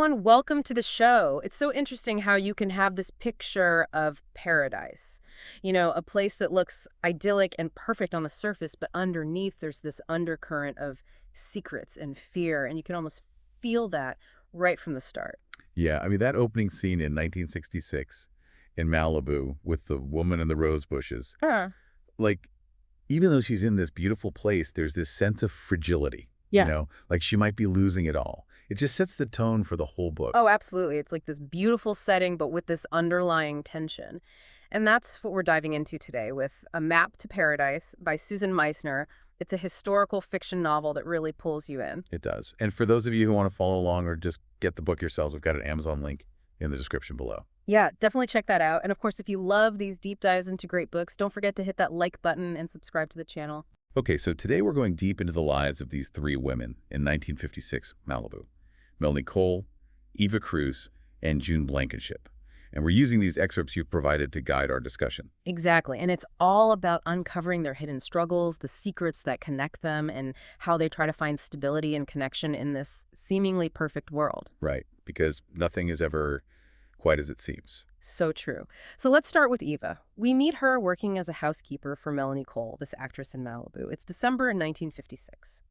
everyone. Welcome to the show. It's so interesting how you can have this picture of paradise. A place that looks idyllic and perfect on the surface, but underneath there's this undercurrent of secrets and fear, and you can almost feel that right from the start. Yeah, I mean, that opening scene in 1966 in Malibu with the woman in the rose bushes, Uh, like, even though she's in this beautiful place, there's this sense of fragility, yeah. like she might be losing it all. It just sets the tone for the whole book. Oh, absolutely. It's like this beautiful setting, but with this underlying tension. And that's what we're diving into today with A Map to Paradise by Susan Meissner. It's a historical fiction novel that really pulls you in. It does. And for those of you who want to follow along or just get the book yourselves, we've got an Amazon link in the description below. Yeah, definitely check that out. And of course, if you love these deep dives into great books, don't forget to hit that like button and subscribe to the channel. Okay, so today we're going deep into the lives of these three women in 1956 Malibu. Melanie Cole, Eva Cruz, and June Blankenship. And we're using these excerpts you've provided to guide our discussion. Exactly. And it's all about uncovering their hidden struggles, the secrets that connect them, and how they try to find stability and connection in this seemingly perfect world. Right, because nothing is ever quite as it seems. So true. So let's start with Eva. We meet her working as a housekeeper for Melanie Cole, this actress in Malibu. It's December in 1956.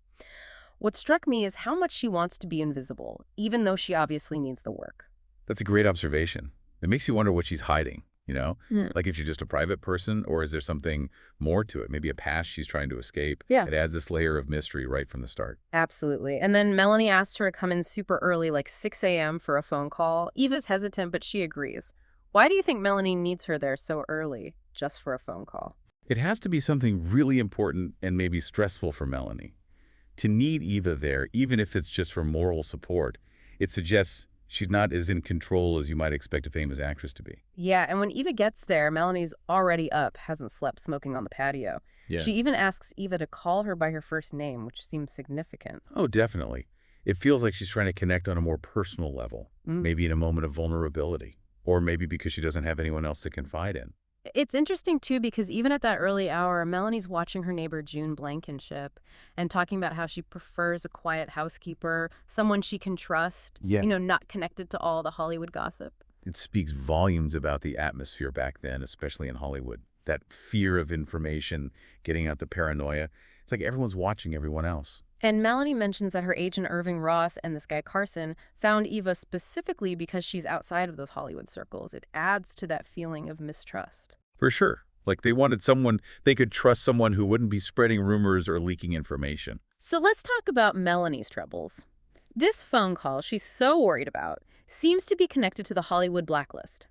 What struck me is how much she wants to be invisible, even though she obviously needs the work. That's a great observation. It makes you wonder what she's hiding, Hmm. Like if she's just a private person, or is there something more to it? Maybe a past she's trying to escape. Yeah. It adds this layer of mystery right from the start. Absolutely. And then Melanie asked her to come in super early, like 6 a.m. for a phone call. Eva's hesitant, but she agrees. Why do you think Melanie needs her there so early, just for a phone call? It has to be something really important and maybe stressful for Melanie. To need Eva there, even if it's just for moral support, it suggests she's not as in control as you might expect a famous actress to be. Yeah, and when Eva gets there, Melanie's already up, hasn't slept, smoking on the patio. Yeah. She even asks Eva to call her by her first name, which seems significant. Oh, definitely. It feels like she's trying to connect on a more personal level, maybe in a moment of vulnerability, or maybe because she doesn't have anyone else to confide in. It's interesting, too, because even at that early hour, Melanie's watching her neighbor June Blankenship and talking about how she prefers a quiet housekeeper, someone she can trust, Yeah. not connected to all the Hollywood gossip. It speaks volumes about the atmosphere back then, especially in Hollywood. That fear of information, getting out the paranoia. It's like everyone's watching everyone else. And Melanie mentions that her agent Irving Ross and this guy Carson found Eva specifically because she's outside of those Hollywood circles. It adds to that feeling of mistrust. For sure. Like they wanted someone, they could trust someone who wouldn't be spreading rumors or leaking information. So let's talk about Melanie's troubles. This phone call she's so worried about seems to be connected to the Hollywood blacklist.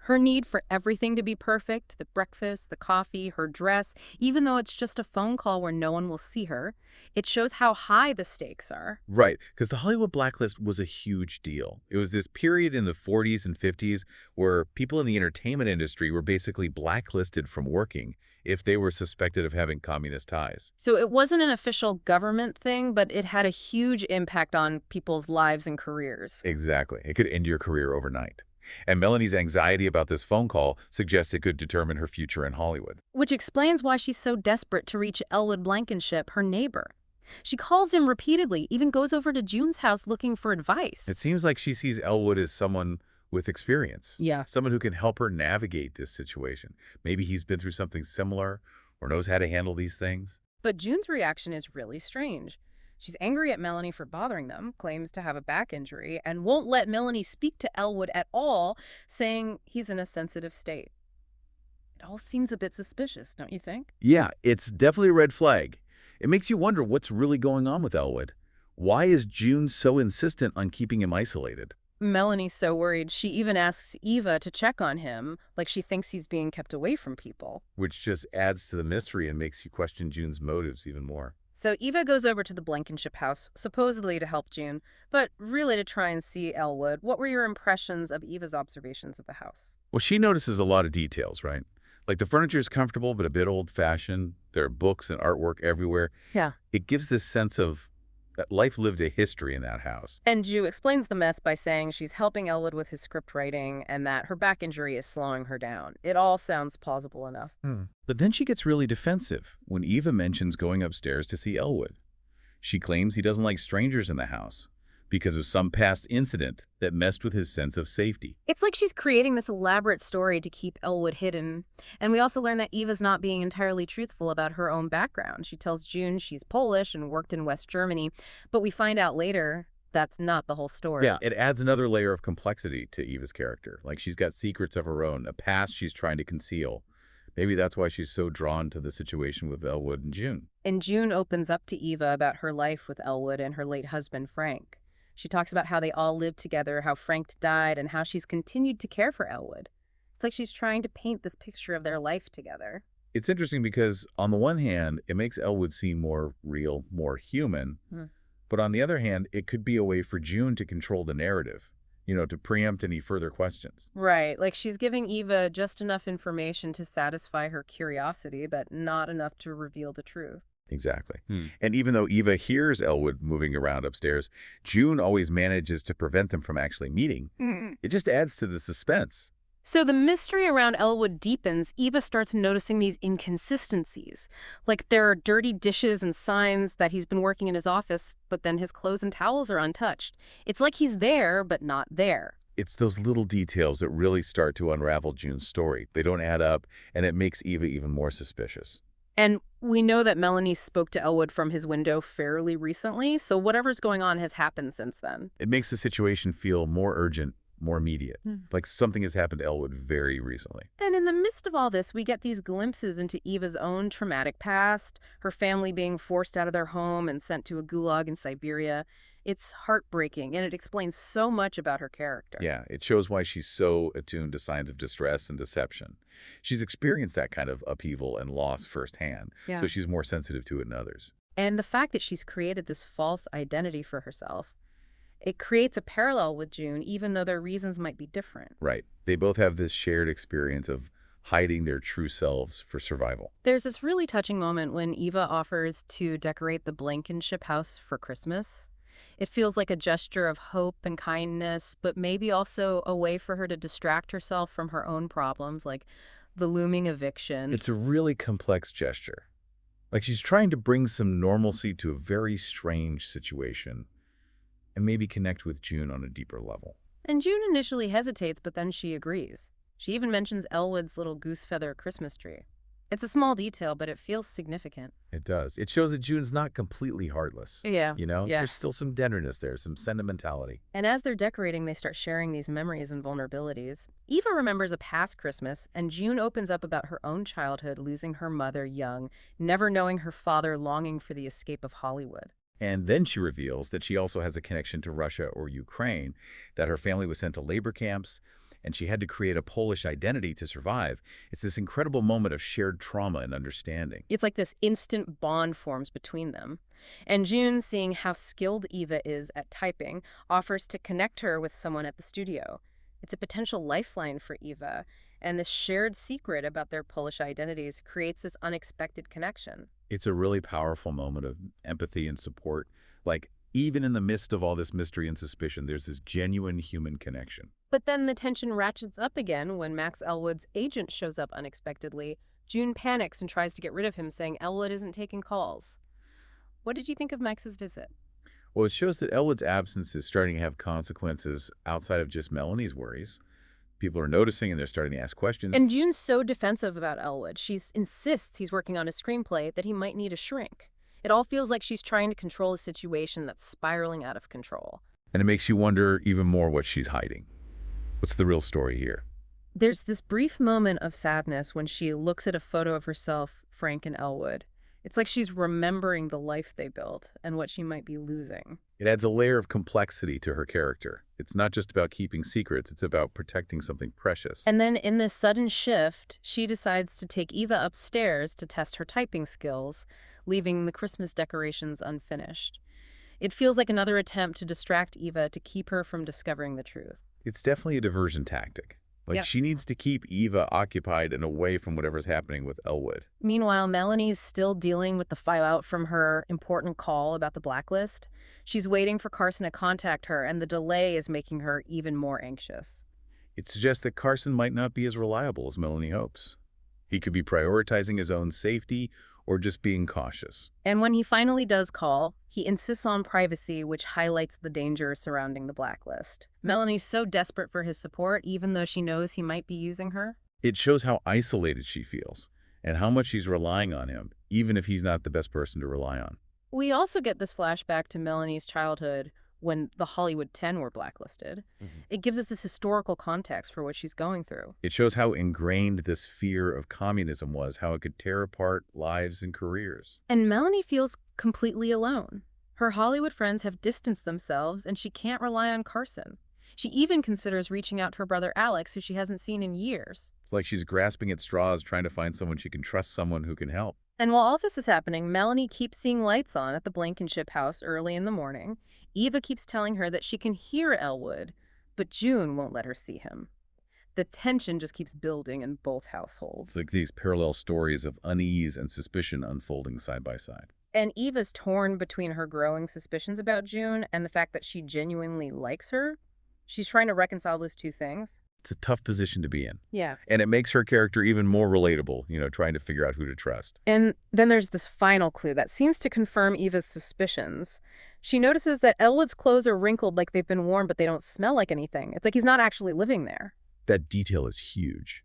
Her need for everything to be perfect, the breakfast, the coffee, her dress, even though it's just a phone call where no one will see her, it shows how high the stakes are. Right, because the Hollywood blacklist was a huge deal. It was this period in the 40s and 50s where people in the entertainment industry were basically blacklisted from working if they were suspected of having communist ties. So it wasn't an official government thing, but it had a huge impact on people's lives and careers. Exactly. It could end your career overnight. And Melanie's anxiety about this phone call suggests it could determine her future in Hollywood. Which explains why she's so desperate to reach Elwood Blankenship, her neighbor. She calls him repeatedly, even goes over to June's house looking for advice. It seems like she sees Elwood as someone with experience. Yeah. Someone who can help her navigate this situation. Maybe he's been through something similar or knows how to handle these things. But June's reaction is really strange. She's angry at Melanie for bothering them, claims to have a back injury, and won't let Melanie speak to Elwood at all, saying he's in a sensitive state. It all seems a bit suspicious, don't you think? Yeah, it's definitely a red flag. It makes you wonder what's really going on with Elwood. Why is June so insistent on keeping him isolated? Melanie's so worried, she even asks Eva to check on him, like she thinks he's being kept away from people. Which just adds to the mystery and makes you question June's motives even more. So Eva goes over to the Blankenship house, supposedly to help June, but really to try and see Elwood. What were your impressions of Eva's observations of the house? Well, she notices a lot of details, right? Like the furniture is comfortable but a bit old-fashioned. There are books and artwork everywhere. Yeah. It gives this sense of that life lived a history in that house. And Ju explains the mess by saying she's helping Elwood with his script writing and that her back injury is slowing her down. It all sounds plausible enough. But then she gets really defensive when Eva mentions going upstairs to see Elwood. She claims he doesn't like strangers in the house because of some past incident that messed with his sense of safety. It's like she's creating this elaborate story to keep Elwood hidden. And we also learn that Eva's not being entirely truthful about her own background. She tells June she's Polish and worked in West Germany, but we find out later that's not the whole story. Yeah, it adds another layer of complexity to Eva's character. Like she's got secrets of her own, a past she's trying to conceal. Maybe that's why she's so drawn to the situation with Elwood and June. And June opens up to Eva about her life with Elwood and her late husband, Frank. She talks about how they all lived together, how Frank died, and how she's continued to care for Elwood. It's like she's trying to paint this picture of their life together. It's interesting because, on the one hand, it makes Elwood seem more real, more human. But on the other hand, it could be a way for June to control the narrative, to preempt any further questions. Right, like she's giving Eva just enough information to satisfy her curiosity, but not enough to reveal the truth. Exactly. And even though Eva hears Elwood moving around upstairs, June always manages to prevent them from actually meeting. It just adds to the suspense. So the mystery around Elwood deepens. Eva starts noticing these inconsistencies. Like there are dirty dishes and signs that he's been working in his office, but then his clothes and towels are untouched. It's like he's there, but not there. It's those little details that really start to unravel June's story. They don't add up, and it makes Eva even more suspicious. And we know that Melanie spoke to Elwood from his window fairly recently, so whatever's going on has happened since then. It makes the situation feel more urgent, more immediate, like something has happened to Elwood very recently. And in the midst of all this, we get these glimpses into Eva's own traumatic past, her family being forced out of their home and sent to a gulag in Siberia. It's heartbreaking, and it explains so much about her character. Yeah, it shows why she's so attuned to signs of distress and deception. She's experienced that kind of upheaval and loss firsthand, so she's more sensitive to it than others. And the fact that she's created this false identity for herself, it creates a parallel with June, even though their reasons might be different. Right. They both have this shared experience of hiding their true selves for survival. There's this really touching moment when Eva offers to decorate the Blankenship house for Christmas. It feels like a gesture of hope and kindness, but maybe also a way for her to distract herself from her own problems, like the looming eviction. It's a really complex gesture. Like she's trying to bring some normalcy to a very strange situation and maybe connect with June on a deeper level. And June initially hesitates, but then she agrees. She even mentions Elwood's little goose feather Christmas tree. It's a small detail, but it feels significant. It does. It shows that June's not completely heartless. Yeah. There's still some tenderness there, some sentimentality. And as they're decorating, they start sharing these memories and vulnerabilities. Eva remembers a past Christmas, and June opens up about her own childhood, losing her mother young, never knowing her father, longing for the escape of Hollywood. And then she reveals that she also has a connection to Russia or Ukraine, that her family was sent to labor camps, and she had to create a Polish identity to survive. It's this incredible moment of shared trauma and understanding. It's like this instant bond forms between them. And June, seeing how skilled Eva is at typing, offers to connect her with someone at the studio. It's a potential lifeline for Eva, and this shared secret about their Polish identities creates this unexpected connection. It's a really powerful moment of empathy and support. Like, even in the midst of all this mystery and suspicion, there's this genuine human connection. But then the tension ratchets up again when Max Elwood's agent shows up unexpectedly. June panics and tries to get rid of him, saying Elwood isn't taking calls. What did you think of Max's visit? Well, it shows that Elwood's absence is starting to have consequences outside of just Melanie's worries. People are noticing and they're starting to ask questions. And June's so defensive about Elwood. She insists he's working on a screenplay, that he might need a shrink. It all feels like she's trying to control a situation that's spiraling out of control. And it makes you wonder even more what she's hiding. What's the real story here? There's this brief moment of sadness when she looks at a photo of herself, Frank and Elwood. It's like she's remembering the life they built and what she might be losing. It adds a layer of complexity to her character. It's not just about keeping secrets, it's about protecting something precious. And then in this sudden shift, she decides to take Eva upstairs to test her typing skills, leaving the Christmas decorations unfinished. It feels like another attempt to distract Eva to keep her from discovering the truth. It's definitely a diversion tactic. She needs to keep Eva occupied and away from whatever's happening with Elwood. Meanwhile, Melanie's still dealing with the fallout from her important call about the blacklist. She's waiting for Carson to contact her, and the delay is making her even more anxious. It suggests that Carson might not be as reliable as Melanie hopes. He could be prioritizing his own safety or just being cautious. And when he finally does call, he insists on privacy, which highlights the danger surrounding the blacklist. Melanie's so desperate for his support, even though she knows he might be using her. It shows how isolated she feels and how much she's relying on him, even if he's not the best person to rely on. We also get this flashback to Melanie's childhood when the Hollywood 10 were blacklisted. It gives us this historical context for what she's going through. It shows how ingrained this fear of communism was, how it could tear apart lives and careers. And Melanie feels completely alone. Her Hollywood friends have distanced themselves, and she can't rely on Carson. She even considers reaching out to her brother Alex, who she hasn't seen in years. It's like she's grasping at straws, trying to find someone she can trust, someone who can help. And while all this is happening, Melanie keeps seeing lights on at the Blankenship house early in the morning. Eva keeps telling her that she can hear Elwood, but June won't let her see him. The tension just keeps building in both households. It's like these parallel stories of unease and suspicion unfolding side by side. And Eva's torn between her growing suspicions about June and the fact that she genuinely likes her. She's trying to reconcile those two things. It's a tough position to be in. Yeah. And it makes her character even more relatable, trying to figure out who to trust. And then there's this final clue that seems to confirm Eva's suspicions. She notices that Elwood's clothes are wrinkled like they've been worn, but they don't smell like anything. It's like he's not actually living there. That detail is huge.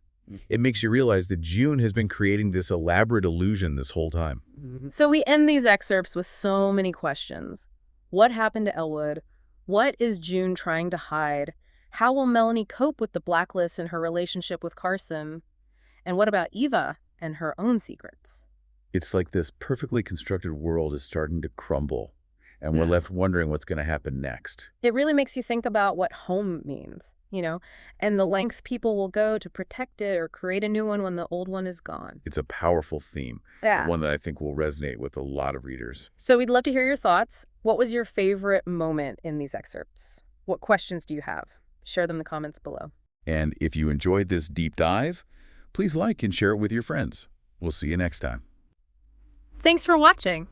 It makes you realize that June has been creating this elaborate illusion this whole time. So we end these excerpts with so many questions. What happened to Elwood? What is June trying to hide? How will Melanie cope with the blacklist and her relationship with Carson? And what about Eva and her own secrets? It's like this perfectly constructed world is starting to crumble, and we're left wondering what's going to happen next. It really makes you think about what home means, and the lengths people will go to protect it or create a new one when the old one is gone. It's a powerful theme, one that I think will resonate with a lot of readers. So we'd love to hear your thoughts. What was your favorite moment in these excerpts? What questions do you have? Share them in the comments below. And if you enjoyed this deep dive, please like and share it with your friends. We'll see you next time. Thanks for watching.